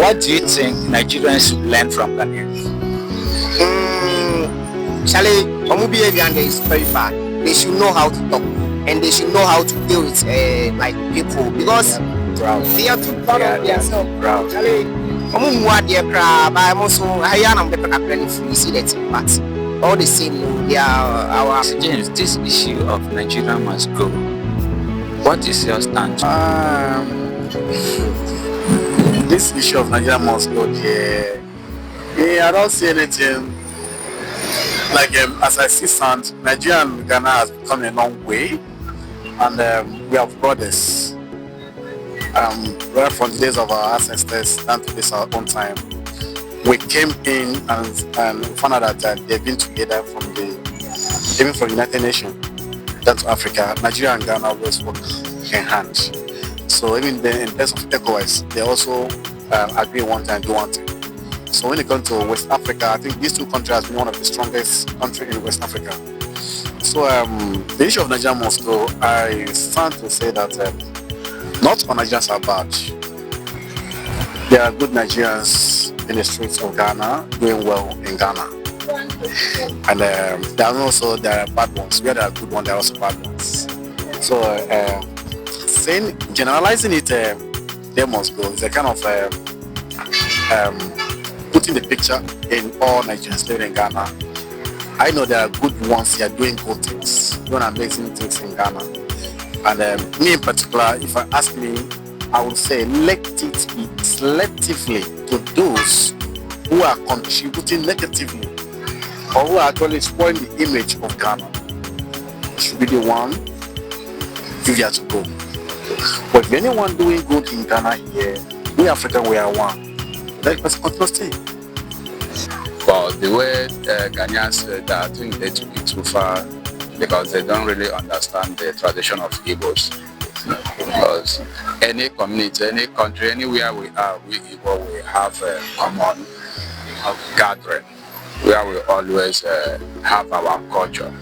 What do you think Nigerians should learn from Ghanaians? Charlie, Omu behavior is very bad. They should know how to talk and they should know how to deal with like people because they are too proud of themselves. Charlie, Omu muwa dia kra, but also I am the kind of you see that, but all the same, they are our. James, this issue of Nigeria must go. What is your stand? This issue of Nigeria must go. I don't see anything. Like as I see sound, Nigeria and Ghana has become a long way, and we have brothers. Right from the days of our ancestors down to this our own time, we came in and found out that they've been together even from the United Nations down to Africa. Nigeria and Ghana always work in hand. So even in terms of ECOWAS, they also agree one time, do one thing. So when it comes to West Africa, I think these two countries have been one of the strongest countries in West Africa. So the issue of Nigeria must go. I stand to say that not all Nigerians are bad. There are good Nigerians in the streets of Ghana doing well in Ghana. And there are bad ones. Where there are good ones, there are also bad ones. So generalizing it, they must go. It's a kind of putting the picture in all Nigerians living in Ghana. I know there are good ones here doing good things, doing amazing things in Ghana. And me in particular, if I ask me, I would say let it be selectively to those who are contributing negatively or who are actually spoiling the image of Ghana. Should be the one you have to go. But if anyone doing good in Ghana here, we African, we are one. Let us continue stay. Well, the way Ghanaians, I think they took it too far because they don't really understand the tradition of Igbos. Because any community, any country, anywhere we are, we Igbo, we have a common gathering where we always have our culture,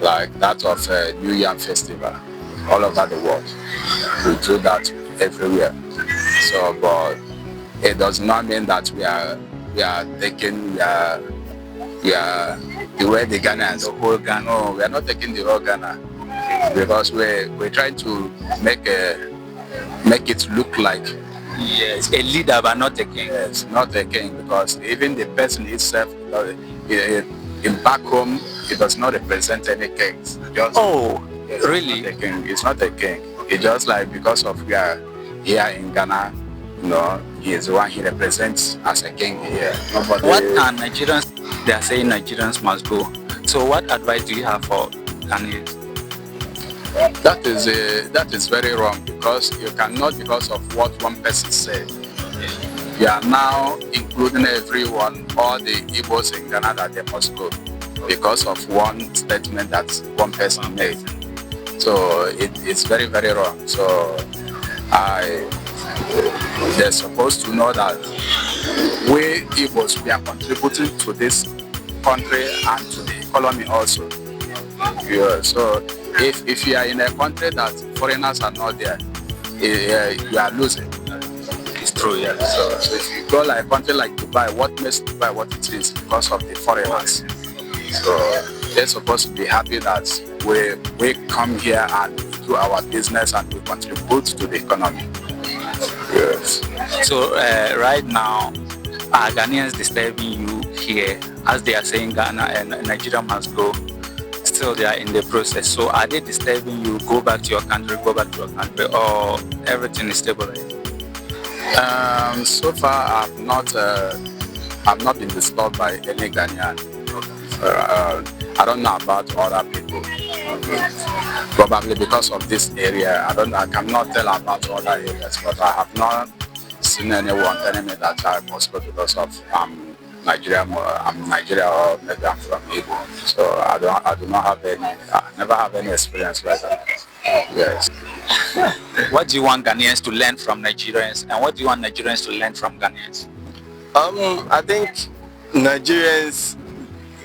like that of New Yam Festival all over the world. We do that everywhere. So, but it does not mean that we are taking the way the Ghanaians, the whole Ghana. No, we are not taking the whole Ghana because we're trying to make it look like Yes, a leader but not a king. Yes, not a king, because even the person itself, in back home, he does not represent any kings. Really? Not a king. It's not a king. It's just like because of we are here in Ghana, he is the one he represents as a king here. Nobody. What are Nigerians? They are saying Nigerians must go. So what advice do you have for Ghanaians? That is very wrong, because you cannot, because of what one person said, you are now including everyone, all the Igbos in Ghana, that they must go because of one statement that one person made. So it's very, very wrong. So they're supposed to know that we Igbos, we are contributing to this country and to the economy also. Yeah, so if you are in a country that foreigners are not there, you are losing. It's true, yeah. So if you go like a country like Dubai, what makes Dubai what it is? Because of the foreigners. So they're supposed to be happy that we come here and we do our business and we contribute to the economy. Yes. So right now, are Ghanaians disturbing you here as they are saying Ghana and Nigeria must go? Still they are in the process. So are they disturbing you? Go back to your country, or everything is stable? So far I've not been disturbed by any Ghanaian. I don't know about other people. Probably because of this area. I cannot tell about other areas, but I have not seen anyone telling me that I must go because of Nigeria, or maybe I'm from Igbo. So I do not have any. I never have any experience like that. Yes. What do you want Ghanaians to learn from Nigerians, and what do you want Nigerians to learn from Ghanaians? I think Nigerians,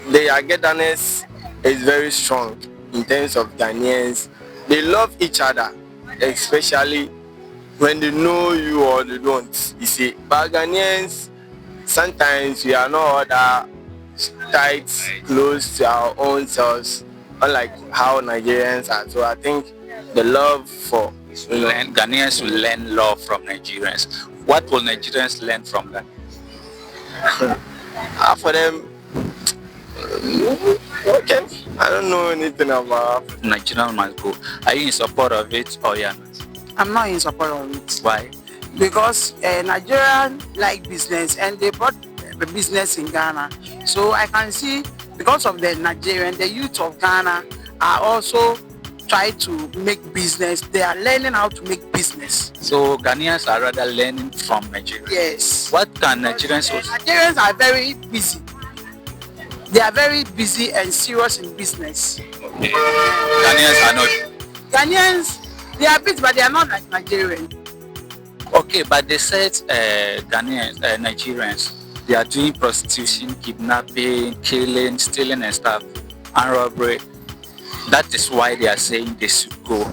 their togetherness is very strong in terms of Ghanaians. They love each other, especially when they know you or they don't. You see, but Ghanaians, sometimes we are not all that tight, close to our own selves, unlike how Nigerians are. So I think the love for Ghanaians will learn love from Nigerians. What will Nigerians learn from that? for them, okay, I don't know anything about. Nigerian must go. Are you in support of it or you're not? I'm not in support of it. Why? Because Nigerians like business and they brought the business in Ghana. So I can see because of the Nigerian, the youth of Ghana are also trying to make business. They are learning how to make business. So Ghanaians are rather learning from Nigeria. Yes. What can Nigerians also? Nigerians are very busy. They are very busy and serious in business. Okay. Ghanaians are not. Ghanaians, they are busy, but they are not like Nigerians. Okay, but they said Ghanaians, Nigerians, they are doing prostitution, kidnapping, killing, stealing and stuff, and robbery. That is why they are saying they should go.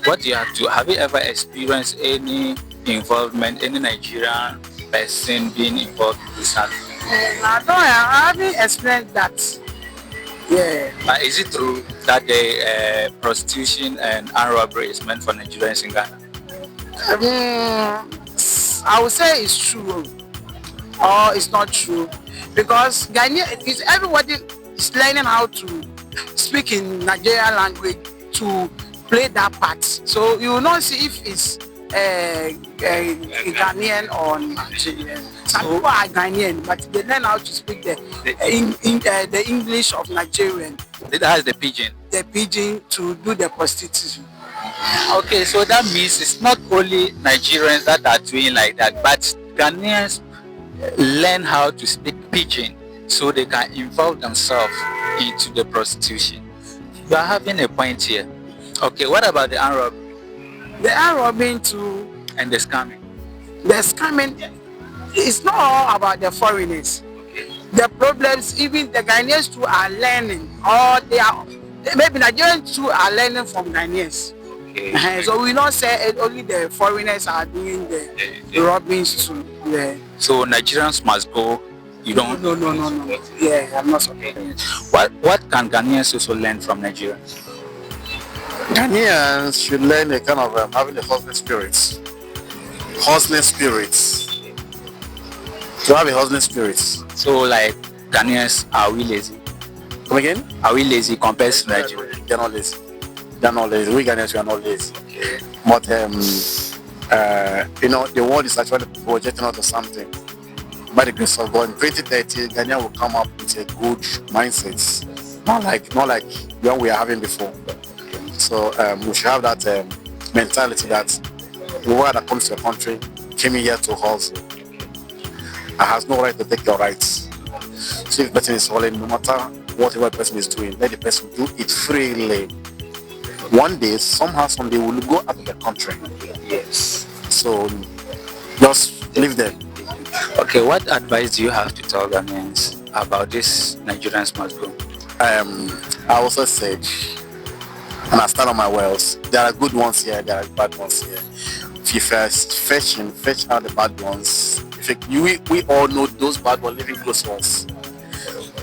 What do you have to? Have you ever experienced any involvement, any Nigerian person being involved in this? I haven't experienced that. Yeah. But is it true that the prostitution and armed robbery is meant for Nigerians in Ghana? I would say it's true or it's not true, because Ghanaian is everybody is learning how to speak in Nigerian language to play that part. So you will not see if it's a Ghanaian or Nigerian. Some people are Ghanaian, but they learn how to speak the English of Nigerian. That is the pidgin. The pidgin to do the prostitution. Okay, so that means it's not only Nigerians that are doing like that, but Ghanaians learn how to speak pidgin so they can involve themselves into the prostitution. You are having a point here. Okay, what about the armed robbery? The armed robbery too. And the scamming? The scamming, it's not all about the foreigners. The problems, even the Ghanaians too are learning, or maybe Nigerians too are learning from Ghanaians. Okay. So we not say only the foreigners are doing the robberies too. Yeah. So Nigerians must go. You don't? No. Yeah, I'm not supporting it. What can Ghanaians also learn from Nigeria? Ghanaians should learn a kind of having a hustling spirit. Hustling spirits. To have a hustling spirit. So like Ghanaians, are we lazy? Come again? Are we lazy compared to Nigeria? They're not lazy. They're not lazy. We Ghanaians, we are not lazy. But the world is actually projecting out to something. By the grace of God, in 2030, Ghana will come up with a good mindset. Not like what we are having before. So we should have that mentality that whoever that comes to a country came in here to hustle and has no right to take your rights. So if the person is hustling, no matter whatever the person is doing, let the person do it freely. One day, somehow, someday, we will go out of the country. Yes. So just leave them. Okay, what advice do you have to tell Ghanaians about this Nigerians must go? I also said, and I start on my wells, there are good ones here, there are bad ones here. If you first fetch out the bad ones, we all know those bad ones living close to us.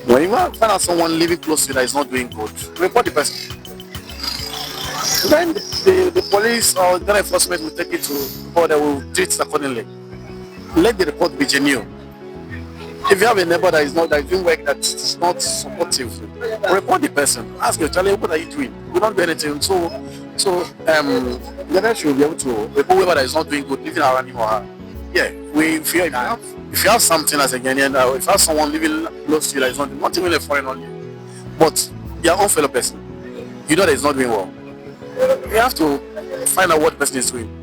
When you find out someone living close to you that is not doing good, report the person. Then the police or the enforcement will take it to, or they will treat it accordingly. Let the report be genuine. If you have a neighbor that is doing work that is not supportive, report the person. Ask your child, what are you doing? We don't do anything. So the guy should be able to report whoever that is not doing good, living around him or her. Yeah, if you have something as a Ghanaian, if you have someone living close to you that is not even a foreign only, but your own fellow person, you know that is not doing well. You have to find out what the person is doing.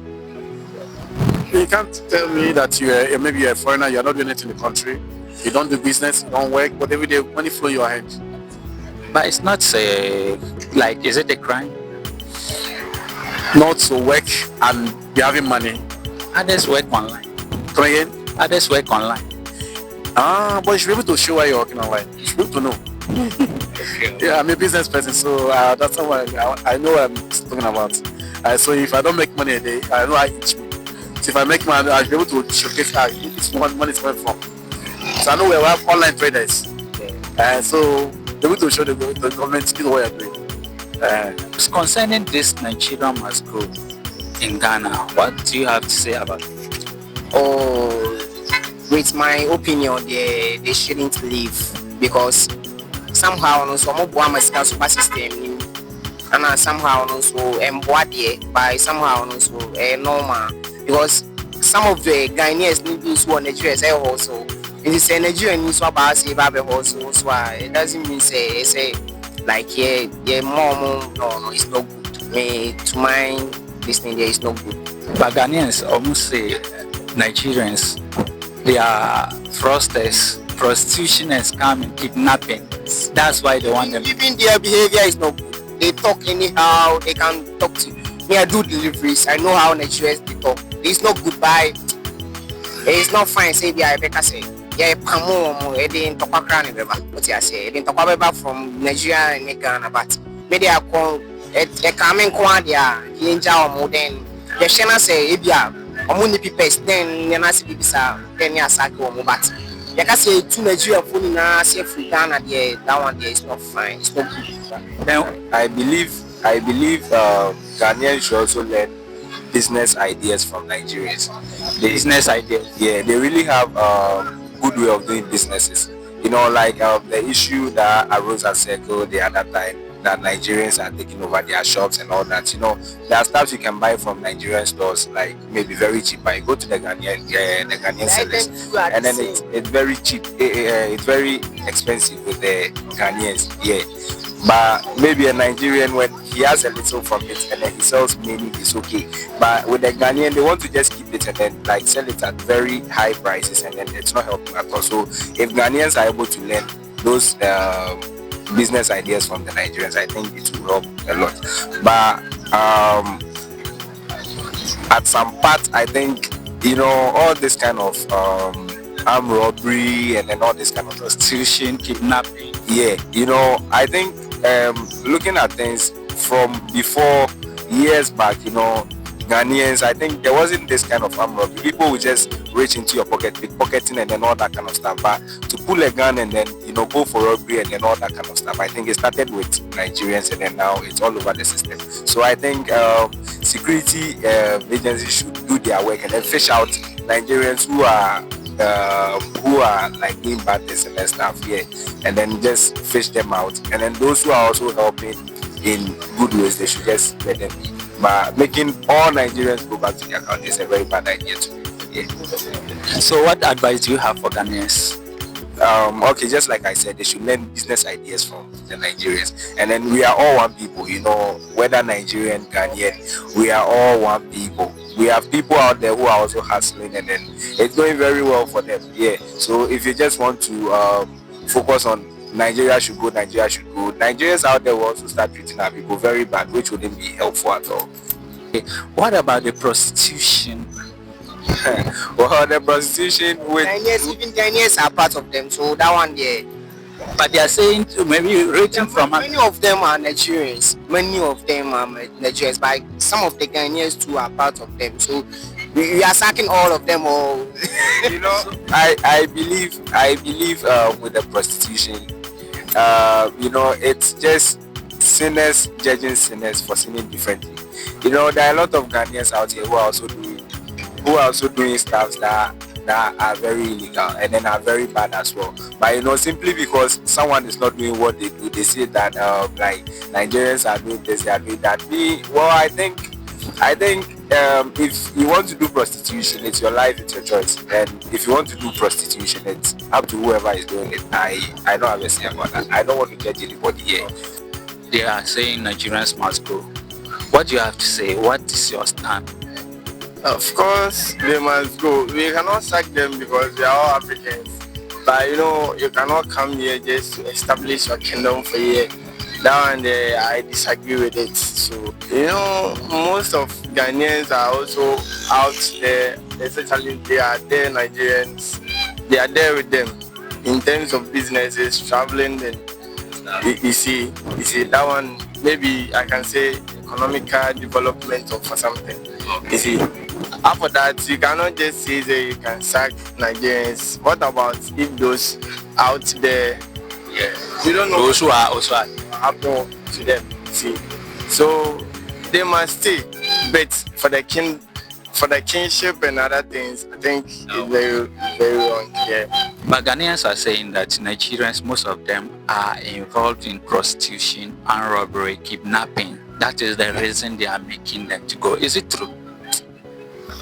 You can't tell me that maybe you're a foreigner, you're not doing anything in the country, you don't do business, you don't work, but every day money flow in your hand. But it's not is it a crime? Not to work and be having money. Others work online. Come again? Others work online. But you should be able to show why you're working online. You should be able to know. Yeah, I'm a business person, so that's what I know what I'm talking about. So if I don't make money a day, I know I eat me. So if I make money, I'll be able to showcase this money is coming from. So I know we have online traders. And so they're able to show the government this is what you're doing. Concerning this Nigeria must go in Ghana, what do you have to say about it? Oh, with my opinion, they shouldn't leave because somehow also more super system and somehow also embodied by somehow also normal because some of the Ghanaians need to one Nigerians also. It is a Nigerian news about say also, so it doesn't mean say like more no it's not good. Me to mind this thing there is not good. But Ghanaians almost say Nigerians, they are fraudsters, prostitution and scamming, kidnapping. That's why they want them. Even their behavior is not good. They talk anyhow. They can talk to me. I do deliveries. I know how Nigerians they talk. It's not goodbye. It's not fine. Say they are better say. Yeah, pamo. They didn't talk about Ghana. What you say? They didn't talk about from Nigeria and Ghana, but maybe I call it coming kwa dia. Ninja or more than the Shana say Ibia. Omuni pipes then Yanasi Bibisa then Yasaki or Mobati. You can say two Nigeria phone na say free Ghana there. That one there is not fine. It's not good. Then I believe Ghanaians should also learn business ideas from Nigerians. Business ideas. Yeah, they really have good way of doing businesses. You know, like the issue that arose at SAGA the other time, that Nigerians are taking over their shops and all that. You know, there are stuff you can buy from Nigerian stores, like maybe very cheap. But you go to the Ghanaian sellers, and then it's very cheap. It's very expensive with the Ghanaians. Yeah, but maybe a Nigerian, when he has a little from it and then he sells many, it's okay. But with the Ghanaian, they want to just keep it and then like sell it at very high prices, and then it's not helping at all. So if Ghanaians are able to learn those business ideas from the Nigerians, I think it will help a lot. But at some part, I think, you know, all this kind of armed robbery and then all this kind of Prostitution, kidnapping. yeah, you know, I think looking at things from before years back, you know, Ghanaians, I think there wasn't this kind of armed robbery. People would just reach into your pocket, pickpocketing and then all that kind of stuff. But to pull a gun and then, you know, go for robbery and then all that kind of stuff, I think it started with Nigerians and then now it's all over the system. So I think security agencies should do their work and then fish out Nigerians who are like doing bad things and that stuff, yeah, and then just fish them out. And then those who are also helping in good ways, they should just let them be. But making all Nigerians go back to their country is a very bad idea to me. Yeah. So what advice do you have for Ghanaians? Okay, just like I said, they should learn business ideas from the Nigerians. And then we are all one people, you know, whether Nigerian, Ghanaian, we are all one people. We have people out there who are also hustling and then it's going very well for them. Yeah. So if you just want to focus on Nigeria should go, Nigerians out there will also start treating our people very bad, which wouldn't be helpful at all. Okay. What about the prostitution? Well, the prostitution with Even Ghanaians are part of them, so that one there. But they are saying maybe rating from Many of them are Nigerians. Many of them are Nigerians, but some of the Ghanaians too are part of them. So we are sacking all of them. All you know, I believe with the prostitution, you know, it's just sinners judging sinners for sinning differently. You know, there are a lot of Ghanaians out here who are also doing stuff that are very illegal and then are very bad as well. But you know, simply because someone is not doing what they do, they say that like Nigerians are doing this, they are doing that. I think if you want to do prostitution, it's your life, it's your choice. And if you want to do prostitution, it's up to whoever is doing it. I don't have a say about that. I don't want to judge anybody here. They are saying Nigerians must go. What do you have to say? What is your stand? Of course, they must go. We cannot sack them because they are all Africans. But you know, you cannot come here just to establish your kingdom for here. That one there, I disagree with it. So, you know, most of Ghanaians are also out there, especially they are there, Nigerians. They are there with them in terms of businesses, traveling. Then you see that one. Maybe I can say economical development or for something. You see, After that, you cannot just say that you can sack Nigerians. What about if those out there, you don't know Those who are also what happen to them? See, so they must stay. But for the kinship and other things, I think it's very, very wrong here. But Ghanaians are saying that Nigerians, most of them are involved in prostitution and robbery, kidnapping. That is the reason they are making them to go. Is it true?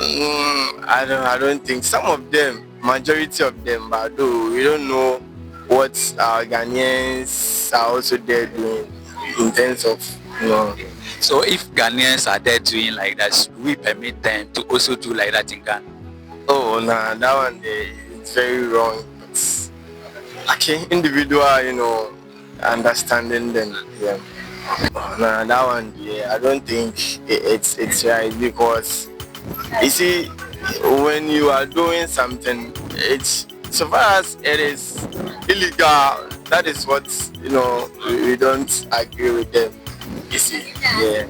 I don't think some of them, majority of them, but though we don't know what Ghanaians are also there doing in terms of, you know. So if Ghanaians are there doing like that, should we permit them to also do like that in Ghana? Oh, nah, that one is very wrong. It's okay, individual, you know, understanding them. Yeah. Oh, nah, that one, yeah, I don't think it's right, because you see, when you are doing something, it's so far as it is illegal. That is what, you know, we don't agree with them. You see, yeah.